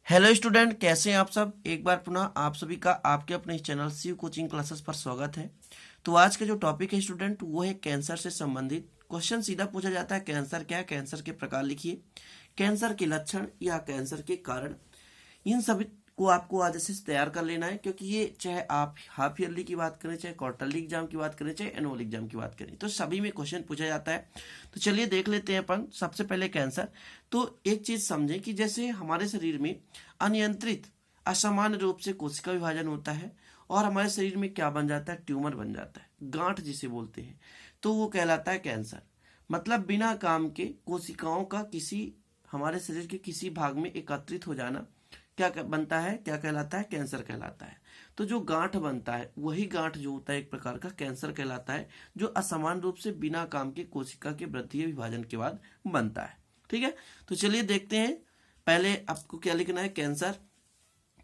Hello student, कैसे हैं आप सब। एक बार पुनः आप सभी का आपके अपने चैनल शिव कोचिंग क्लासेस पर स्वागत है। तो आज का जो टॉपिक है स्टूडेंट वो है कैंसर से संबंधित क्वेश्चन। सीधा पूछा जाता है कैंसर क्या है, कैंसर के प्रकार लिखिए, कैंसर के लक्षण या कैंसर के कारण। इन सभी को आपको आज से तैयार कर लेना है, क्योंकि ये चाहे आप हाफ ईयरली की बात करें, चाहे क्वार्टरली एग्जाम की बात करें, चाहे एनुअल एग्जाम की बात करें, तो सभी में क्वेश्चन पूछा जाता है। तो चलिए देख लेते हैं अपन सबसे पहले कैंसर। तो एक चीज समझें कि जैसे हमारे शरीर में अनियंत्रित असामान्य रूप से कोशिका विभाजन होता है और हमारे शरीर में क्या बन जाता है, ट्यूमर बन जाता है, गांठ जिसे बोलते हैं, तो वो कहलाता है कैंसर। मतलब बिना काम के कोशिकाओं का किसी हमारे शरीर के किसी भाग में एकत्रित हो जाना क्या बनता है, क्या कहलाता है, कैंसर कहलाता है। तो जो गांठ बनता है वही गांठ जो होता है एक प्रकार का कैंसर कहलाता है, जो असमान रूप से बिना काम के कोशिका के वृद्धि विभाजन के बाद बनता है। ठीक है, तो चलिए देखते हैं। पहले आपको क्या लिखना है, कैंसर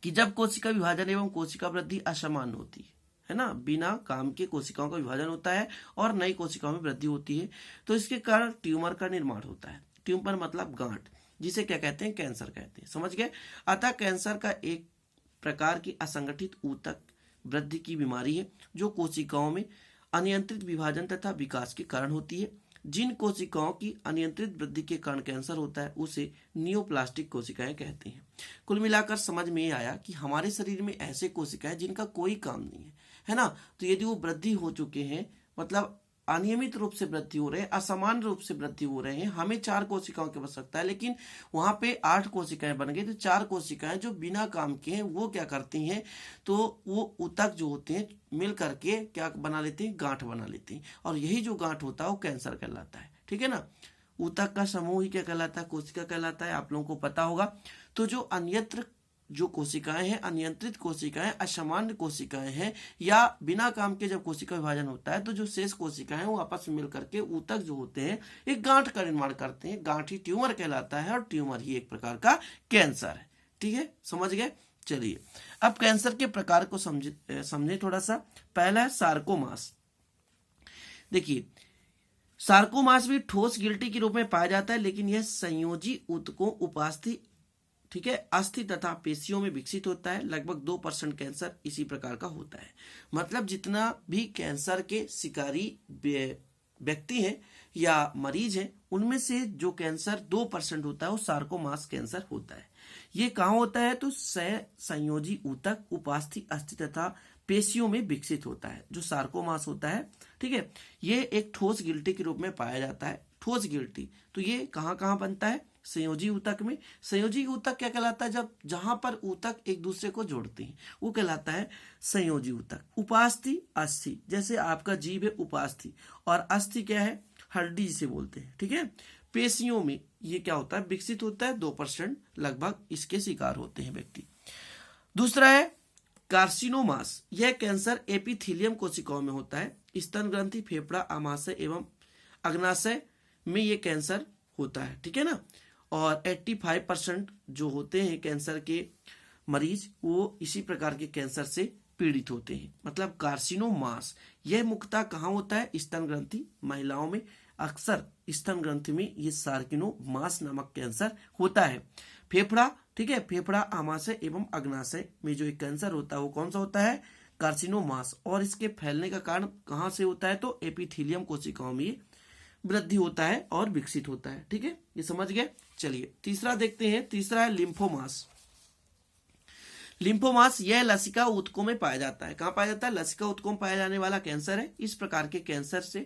कि जब कोशिका विभाजन एवं कोशिका वृद्धि असमान होती है ना, बिना काम के कोशिकाओं का विभाजन होता है और नई कोशिकाओं में वृद्धि होती है, तो इसके कारण ट्यूमर का निर्माण होता है। ट्यूमर मतलब गांठ, जिसे क्या कहते हैं, कैंसर कहते हैं। समझ गए। अतः कैंसर का एक प्रकार की असंगठित ऊतक वृद्धि की बीमारी है, जो कोशिकाओं में अनियंत्रित विभाजन तथा विकास के कारण होती है। जिन कोशिकाओं की अनियंत्रित वृद्धि के कारण कैंसर होता है उसे नियोप्लास्टिक कोशिकाएं कहते हैं। कुल मिलाकर समझ में आया कि हमारे शरीर में ऐसे कोशिकाएं जिनका कोई काम नहीं है ना, तो यदि वो वृद्धि हो चुके हैं, मतलब अनियमित रूप से वृद्धि हो रहे हैं, असमान रूप से वृद्धि हो रहे हैं, हमें 4 कोशिकाओं की आवश्यकता है लेकिन वहां पे 8 कोशिकाएं बन गई, तो 4 कोशिकाएं जो बिना काम के हैं वो क्या करती हैं, तो वो ऊतक जो होते हैं मिल करके क्या बना लेते हैं, गांठ बना लेते हैं, और यही जो गांठ होता है वो कैंसर कहलाता है। ठीक है ना, ऊतक का समूह ही क्या कहलाता है, कोशिका कहलाता है, आप लोगों को पता होगा। तो जो अन्यत्र जो कोशिकाएं हैं, अनियंत्रित कोशिकाएं, असामान्य कोशिकाएं हैं, या बिना काम के जब कोशिका विभाजन होता है तो जो शेष कोशिकाएं हैं वो आपस में मिलकर के ऊतक जो होते हैं एक गांठ का निर्माण करते हैं। गांठ ही ट्यूमर कहलाता है और ट्यूमर ही एक प्रकार का कैंसर है। ठीक है, समझ गए। चलिए अब कैंसर के प्रकार को समझे थोड़ा सा। पहला है सार्कोमास। देखिए, सार्कोमास भी ठोस गिल्टी के रूप में पाया जाता है, लेकिन यह संयोजी ऊतकों, उपास्थि, ठीक है, अस्थि तथा पेशियों में विकसित होता है। लगभग 2% कैंसर इसी प्रकार का होता है। मतलब जितना भी कैंसर के शिकारी व्यक्ति हैं या मरीज हैं, उनमें से जो कैंसर 2% होता है वो सार्कोमास कैंसर होता है। ये कहाँ होता है, तो संयोजी ऊतक, उपास्थि, अस्थि तथा पेशियों में विकसित होता है जो सार्कोमास होता है। ठीक है, ये एक ठोस गिल्टी के रूप में पाया जाता है। ठोस गिल्टी तो ये कहाँ कहाँ बनता है, संयोजी ऊतक में। संयोजी ऊतक क्या कहलाता है, जब जहां पर ऊतक एक दूसरे को जोड़ते हैं वो कहलाता है संयोजी ऊतक। उपास्थि, अस्थि, जैसे आपका जीभ है उपास्थि, और अस्थि क्या है, हड्डी जिसे बोलते हैं। ठीक है, पेशियों में ये क्या होता है, विकसित होता है। 2% लगभग इसके शिकार होते हैं व्यक्ति। दूसरा है कार्सिनोमास। यह कैंसर एपिथीलियम कोशिकाओं में होता है। स्तन ग्रंथि, फेफड़ा, आमाशय एवं अग्नाशय में ये कैंसर होता है। ठीक है ना, और 85% जो होते हैं कैंसर के मरीज वो इसी प्रकार के कैंसर से पीड़ित होते हैं। मतलब कार्सिनोमास यह मुख्यतः कहाँ होता है, स्तन ग्रंथि, महिलाओं में अक्सर स्तन ग्रंथि में ये सार्किनोमास नामक कैंसर होता है। फेफड़ा, ठीक है, फेफड़ा, आमाशय एवं अग्नाशय में जो एक कैंसर होता है वो कौन सा होता है, कार्सिनोमास। और इसके फैलने का कारण कहाँ से होता है, तो एपिथीलियम कोशिकाओं में वृद्धि होता है और विकसित होता है। ठीक है, ये समझ गए। चलिए तीसरा देखते हैं। तीसरा है लिम्फोमास। लिम्फोमास यह लसिका ऊतकों में पाया जाता है। कहाँ पाया जाता है, लसिका ऊतकों में पाया जाने वाला कैंसर है। इस प्रकार के कैंसर से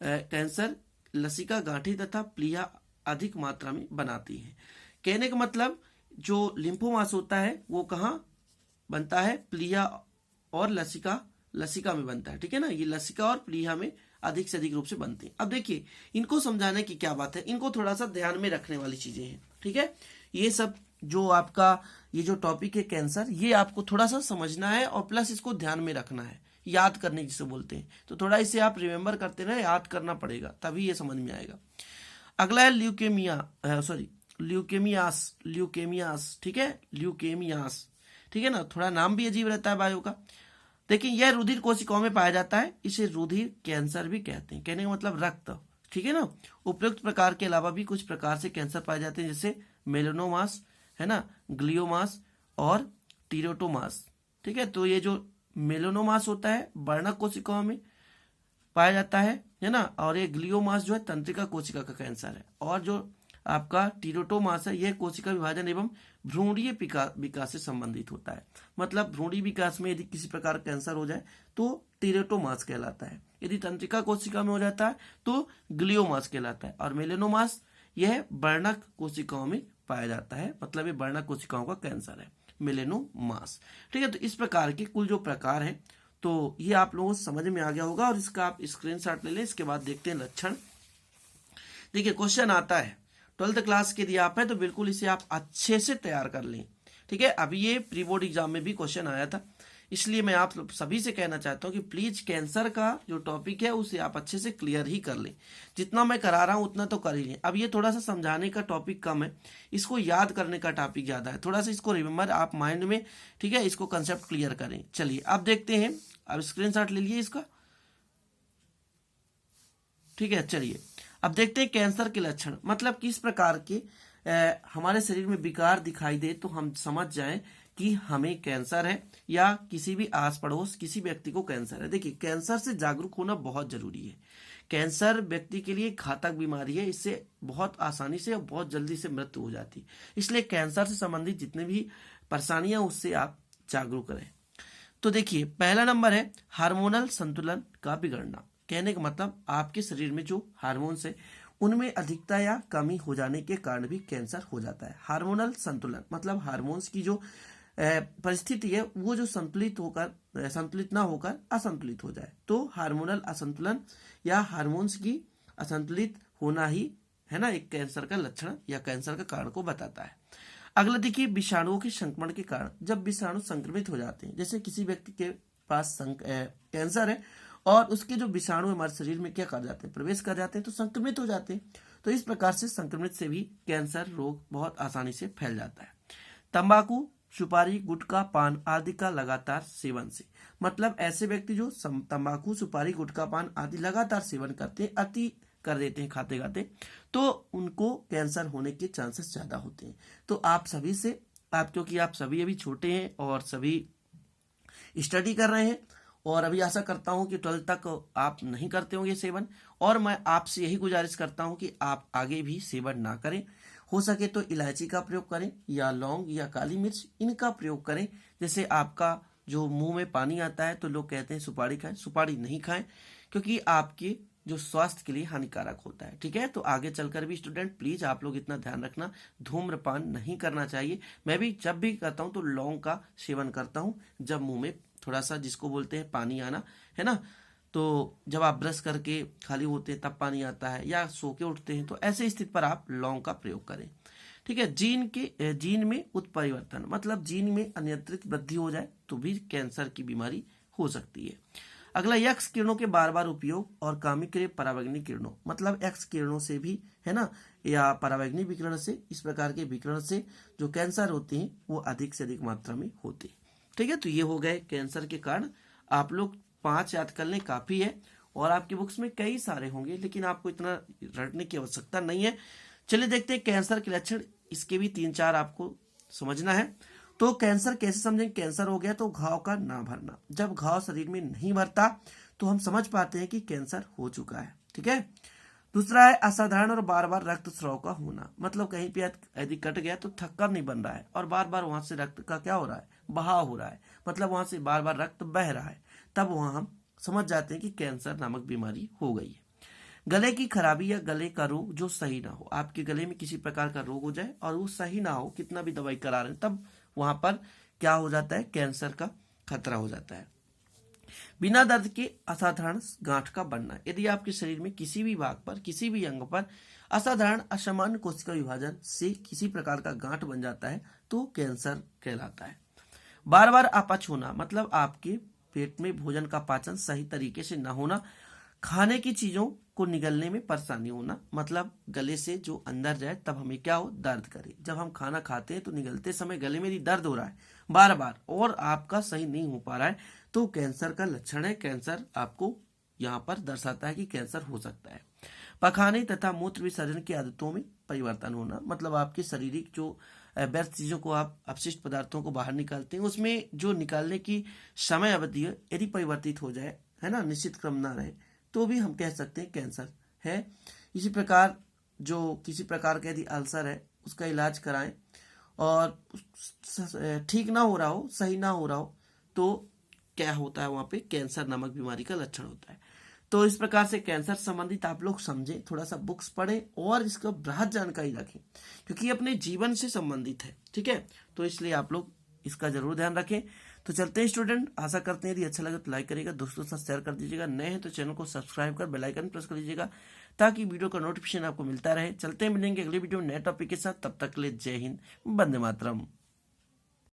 कैंसर लसिका गांठी तथा प्लीहा अधिक मात्रा में बनाती है। कहने का मतलब जो लिम्फोमास होता है वो कहाँ बनता है, प्लीहा और लसिका में बनता है। ठीक है ना, ये लसिका और प्लीहा में अधिक से अधिक रूप से बनते हैं। अब देखिए इनको समझाने की क्या बात है, इनको थोड़ा सा ध्यान में रखने वाली चीजें हैं। ठीक है, ये सब जो आपका ये जो टॉपिक है कैंसर, ये आपको थोड़ा सा समझना है और प्लस इसको ध्यान में रखना है, याद करने जिसे बोलते हैं। तो थोड़ा इसे आप रिमेम्बर करते रहे, याद करना पड़ेगा तभी ये समझ में आएगा। अगला है ल्यूकेमियास। ठीक है, ल्यूकेमियास, ठीक है ना, थोड़ा नाम भी अजीब रहता है बायो का। देखिए यह रुधिर कोशिकाओं में पाया जाता है। इसे रुधिर कैंसर भी कहते हैं। कहने का मतलब रक्त। ठीक है ना, उपयुक्त प्रकार के अलावा भी कुछ प्रकार से कैंसर पाए जाते हैं, जैसे मेलेनोमास, है ना, ग्लियोमास और टीरोटोमास। ठीक है, तो ये जो मेलेनोमास होता है वर्णक कोशिकाओं में पाया जाता है ना, और ये ग्लियोमास जो है तंत्रिका कोशिका का कैंसर है। और जो आपका टीरोटोमास है यह कोशिका विभाजन एवं भ्रूणीय विकास से संबंधित होता है। मतलब भ्रूणीय विकास में यदि किसी प्रकार कैंसर हो जाए तो टीरोटोमास कहलाता है, यदि तंत्रिका कोशिका में हो जाता है तो ग्लियोमास कहलाता है। और मेलेनोमास यह वर्णक कोशिकाओं में पाया जाता है, मतलब ये वर्णक कोशिकाओं का कैंसर है मेलेनोमास। ठीक है, तो इस प्रकार के कुल जो प्रकार हैं तो ये आप लोगों को समझ में आ गया होगा, और इसका आप स्क्रीनशॉट ले लें। इसके बाद देखते हैं लक्षण। देखिए क्वेश्चन आता है 12th क्लास के दिया आप है तो बिल्कुल इसे आप अच्छे से तैयार कर लें। ठीक है, अभी ये प्री बोर्ड एग्जाम में भी क्वेश्चन आया था, इसलिए मैं आप सभी से कहना चाहता हूं कि प्लीज कैंसर का जो टॉपिक है उसे आप अच्छे से क्लियर ही कर लें। जितना मैं करा रहा हूं उतना तो कर ही लें। अब ये थोड़ा सा समझाने का टॉपिक कम है, इसको याद करने का टॉपिक ज्यादा है। थोड़ा सा इसको रिमेम्बर आप माइंड में, ठीक है, इसको कंसेप्ट क्लियर करें। चलिए अब देखते हैं, अब स्क्रीनशॉट ले लिए इसका। ठीक है, चलिए अब देखते हैं कैंसर के लक्षण, मतलब किस प्रकार के हमारे शरीर में विकार दिखाई दे तो हम समझ जाएं कि हमें कैंसर है या किसी भी आस पड़ोस किसी व्यक्ति को कैंसर है। देखिए कैंसर से जागरूक होना बहुत जरूरी है। कैंसर व्यक्ति के लिए घातक बीमारी है, इससे बहुत आसानी से और बहुत जल्दी से मृत्यु हो जाती है। इसलिए कैंसर से संबंधित जितने भी परेशानियां उससे आप जागरूक रहें। तो देखिए पहला नंबर है हार्मोनल संतुलन का बिगड़ना। कहने का मतलब आपके शरीर में जो हार्मोन्स है उनमें अधिकता या कमी हो जाने के कारण भी कैंसर हो जाता है। हार्मोनल संतुलन मतलब हार्मोन्स की जो परिस्थिति है वो जो संतुलित ना होकर असंतुलित हो जाए, तो हार्मोनल असंतुलन या हार्मोन्स की असंतुलित होना ही है ना एक कैंसर का लक्षण या कैंसर का कारण को बताता है। अगला देखिए विषाणुओं के संक्रमण के कारण, जब विषाणु संक्रमित हो जाते हैं, जैसे किसी व्यक्ति के पास कैंसर है और उसके जो विषाणु हमारे शरीर में क्या कर जाते हैं, प्रवेश कर जाते हैं तो संक्रमित हो जाते हैं। तो इस प्रकार से संक्रमित से भी कैंसर रोग बहुत आसानी से फैल जाता है। तंबाकू, सुपारी, गुटखा, पान आदि का लगातार सेवन से, मतलब ऐसे व्यक्ति जो तंबाकू, सुपारी, गुटखा, पान आदि लगातार सेवन करते हैं, अति कर देते हैं खाते खाते, तो उनको कैंसर होने के चांसेस ज्यादा होते हैं। तो आप सभी से क्योंकि आप सभी अभी छोटे हैं और सभी स्टडी कर रहे हैं और अभी आशा करता हूं कि 12th तक आप नहीं करते होंगे सेवन, और मैं आपसे यही गुजारिश करता हूं कि आप आगे भी सेवन ना करें। हो सके तो इलायची का प्रयोग करें या लौंग या काली मिर्च इनका प्रयोग करें। जैसे आपका जो मुंह में पानी आता है तो लोग कहते हैं सुपारी खाएं, सुपारी नहीं खाएं क्योंकि आपके जो स्वास्थ्य के लिए हानिकारक होता है। ठीक है, तो आगे चलकर भी स्टूडेंट प्लीज आप लोग इतना ध्यान रखना, धूम्रपान नहीं करना चाहिए। मैं भी जब भी करता हूं तो लौंग का सेवन करता हूं, जब मुंह में थोड़ा सा जिसको बोलते हैं पानी आना है ना, तो जब आप ब्रश करके खाली होते हैं तब पानी आता है या सो के उठते हैं, तो ऐसे स्थिति पर आप लौंग का प्रयोग करें। ठीक है, जीन में उत्परिवर्तन मतलब जीन में अनियंत्रित वृद्धि हो जाए तो भी कैंसर की बीमारी हो सकती है। अगला एक्स किरणों के बार बार उपयोग और कामिक परावैंगनिक किरणों, मतलब एक्स किरणों से भी है ना या परावैंगनिक विकिरण से, इस प्रकार के विकिरण से जो कैंसर होते हैं वो अधिक से अधिक मात्रा में होते हैं। ठीक है, तो ये हो गए कैंसर के कारण। आप लोग 5 याद कर लें, काफी है, और आपकी बुक्स में कई सारे होंगे लेकिन आपको इतना रटने की आवश्यकता नहीं है। चलिए देखते हैं कैंसर के लक्षण, इसके भी 3-4 आपको समझना है। तो कैंसर कैसे समझें? कैंसर हो गया तो घाव का ना भरना, जब घाव शरीर में नहीं भरता तो हम समझ पाते हैं कि कैंसर हो चुका है। ठीक है, दूसरा है असाधारण और बार बार रक्तस्राव का होना, मतलब कहीं पे यदि कट गया तो थक्का नहीं बन रहा है और बार बार वहां से रक्त का क्या हो रहा है, बहाव हो रहा है, मतलब वहां से बार बार रक्त बह रहा है, तब वहां हम समझ जाते हैं कि कैंसर नामक बीमारी हो गई है। गले की खराबी या गले का रोग जो सही ना हो, आपके गले में किसी प्रकार का रोग हो जाए और वो सही ना हो, कितना भी दवाई करा रहे हैं, तब वहां पर क्या हो जाता है, कैंसर का खतरा हो जाता है। बिना दर्द के असाधारण गांठ का बनना, यदि आपके शरीर में किसी भी भाग पर किसी भी अंग पर असाधारण असामान्य कोशिका विभाजन से किसी प्रकार का गांठ बन जाता है तो कैंसर कहलाता है। बार बार अपच होना, मतलब आपके पेट में भोजन का पाचन सही तरीके से न होना, खाने की चीजों को निगलने में परेशानी होना, मतलब गले से जो अंदर जाए तब हमें क्या हो, दर्द करे। जब हम खाना खाते हैं तो निगलते समय गले में दर्द हो रहा है बार बार और आपका सही नहीं हो पा रहा है तो कैंसर का लक्षण है। कैंसर आपको यहाँ पर दर्शाता है कि कैंसर हो सकता है। पखाने तथा मूत्र विसर्जन की आदतों में परिवर्तन होना, मतलब आपकी शारीरिक जो व्यर्थ चीज़ों को आप अपशिष्ट पदार्थों को बाहर निकालते हैं, उसमें जो निकालने की समय अवधि है यदि परिवर्तित हो जाए, है ना, निश्चित क्रम ना रहे, तो भी हम कह सकते हैं कैंसर है। इसी प्रकार जो किसी प्रकार का यदि अल्सर है उसका इलाज कराएं और ठीक ना हो रहा हो, सही ना हो रहा हो, तो क्या होता है, वहाँ पे कैंसर नामक बीमारी का लक्षण होता है। तो इस प्रकार से कैंसर संबंधित आप लोग समझें, थोड़ा सा बुक्स पढ़ें और इसका बृहद जानकारी रखें, क्योंकि ये अपने जीवन से संबंधित है, ठीक है। तो इसलिए आप लोग इसका जरूर ध्यान रखें। तो चलते हैं स्टूडेंट, आशा करते हैं यदि अच्छा लगे तो लाइक करिएगा, दोस्तों के साथ शेयर कर दीजिएगा, नए हैं तो चैनल को सब्सक्राइब कर बेल आइकन प्रेस कर दीजिएगा ताकि वीडियो का नोटिफिकेशन आपको मिलता रहे। चलते हैं, मिलेंगे अगली वीडियो नए टॉपिक के साथ, तब तक के लिए जय हिंद, वंदे मातरम।